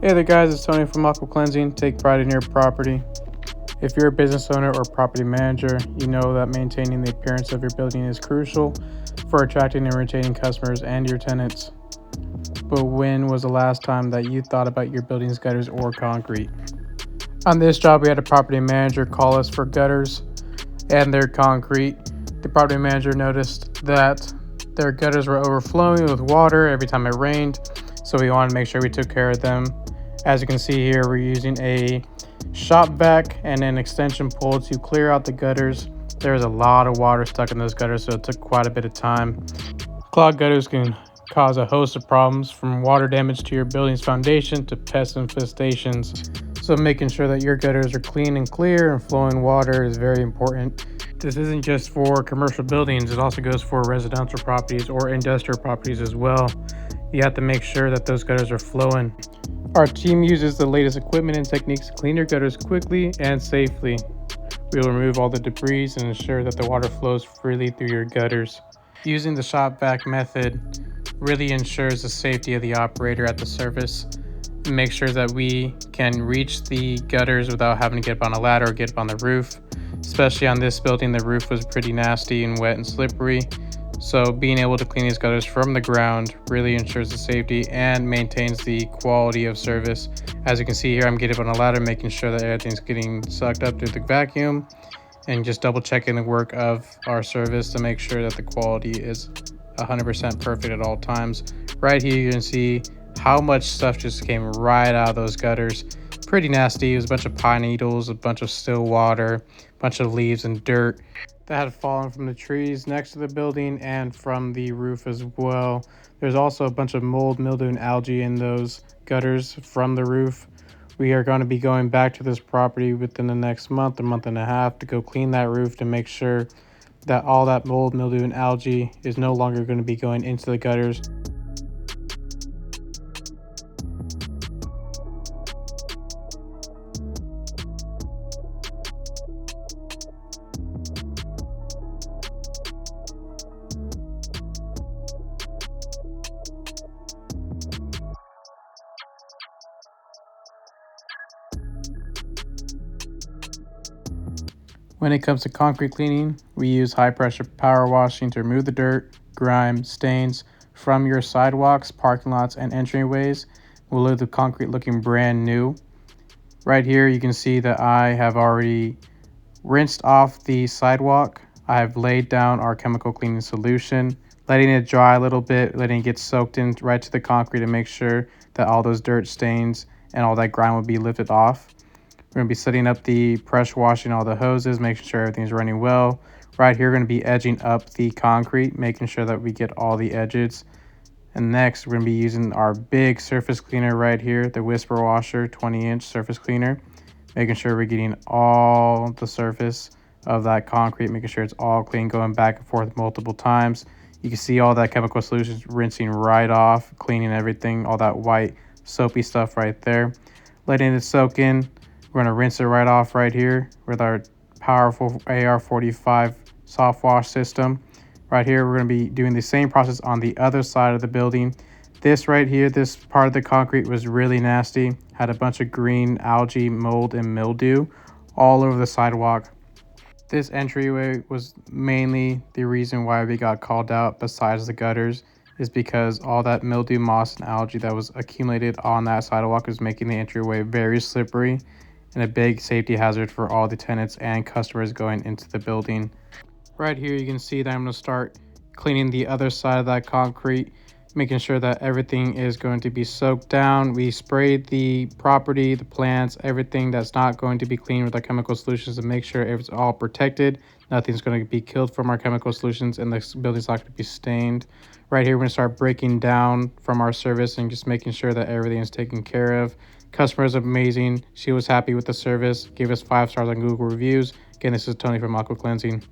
Hey there guys, it's Tony from Aqua Cleansing. Take pride in your property. If you're a business owner or property manager, you know that maintaining the appearance of your building is crucial for attracting and retaining customers and your tenants. But when was the last time that you thought about your building's gutters or concrete? On this job, we had a property manager call us for gutters and their concrete. The property manager noticed that their gutters were overflowing with water every time it rained, so we wanted to make sure we took care of them. As you can see here, we're using a shop vac and an extension pole to clear out the gutters. There's a lot of water stuck in those gutters, so it took quite a bit of time. Clogged gutters can cause a host of problems, from water damage to your building's foundation to pest infestations. So making sure that your gutters are clean and clear and flowing water is very important. This isn't just for commercial buildings, it also goes for residential properties or industrial properties as well. You have to make sure that those gutters are flowing. Our team uses the latest equipment and techniques to clean your gutters quickly and safely. We will remove all the debris and ensure that the water flows freely through your gutters. Using the shop vac method really ensures the safety of the operator at the service. Make sure that we can reach the gutters without having to get up on a ladder or get up on the roof. Especially on this building, the roof was pretty nasty and wet and slippery. So being able to clean these gutters from the ground really ensures the safety and maintains the quality of service. As you can see here, I'm getting up on a ladder, making sure that everything's getting sucked up through the vacuum, and just double checking the work of our service to make sure that the quality is 100% perfect at all times. Right here, you can see how much stuff just came right out of those gutters. Pretty nasty. It was a bunch of pine needles, a bunch of still water, a bunch of leaves and dirt that had fallen from the trees next to the building and from the roof as well. There's also a bunch of mold, mildew, and algae in those gutters from the roof. We are going to be going back to this property within the next month or month and a half to go clean that roof to make sure that all that mold, mildew, and algae is no longer going to be going into the gutters. When it comes to concrete cleaning, we use high pressure power washing to remove the dirt, grime, stains from your sidewalks, parking lots, and entryways. We'll leave the concrete looking brand new. Right here, you can see that I have already rinsed off the sidewalk. I have laid down our chemical cleaning solution, letting it dry a little bit, letting it get soaked in right to the concrete to make sure that all those dirt stains and all that grime will be lifted off. We're going to be setting up the pressure washing all the hoses, making sure everything's running well. Right here, we're going to be edging up the concrete, making sure that we get all the edges. And next, we're going to be using our big surface cleaner right here, the Whisper Washer 20-inch surface cleaner, making sure we're getting all the surface of that concrete, making sure it's all clean, going back and forth multiple times. You can see all that chemical solution rinsing right off, cleaning everything, all that white soapy stuff right there. Letting it soak in. We're going to rinse it right off right here with our powerful AR45 soft wash system. Right here, we're going to be doing the same process on the other side of the building. This right here, this part of the concrete was really nasty. Had a bunch of green algae, mold, and mildew all over the sidewalk. This entryway was mainly the reason why we got called out, besides the gutters, is because all that mildew, moss, and algae that was accumulated on that sidewalk was making the entryway very slippery and a big safety hazard for all the tenants and customers going into the building. Right here, you can see that I'm going to start cleaning the other side of that concrete, making sure that everything is going to be soaked down. We sprayed the property, the plants, everything that's not going to be cleaned with our chemical solutions to make sure it's all protected. Nothing's going to be killed from our chemical solutions and the building's not going to be stained. Right here, we're going to start breaking down from our service and just making sure that everything is taken care of. Customer is amazing. She was happy with the service, gave us 5 stars on Google reviews. Again, this is Tony from Aqua Cleansing.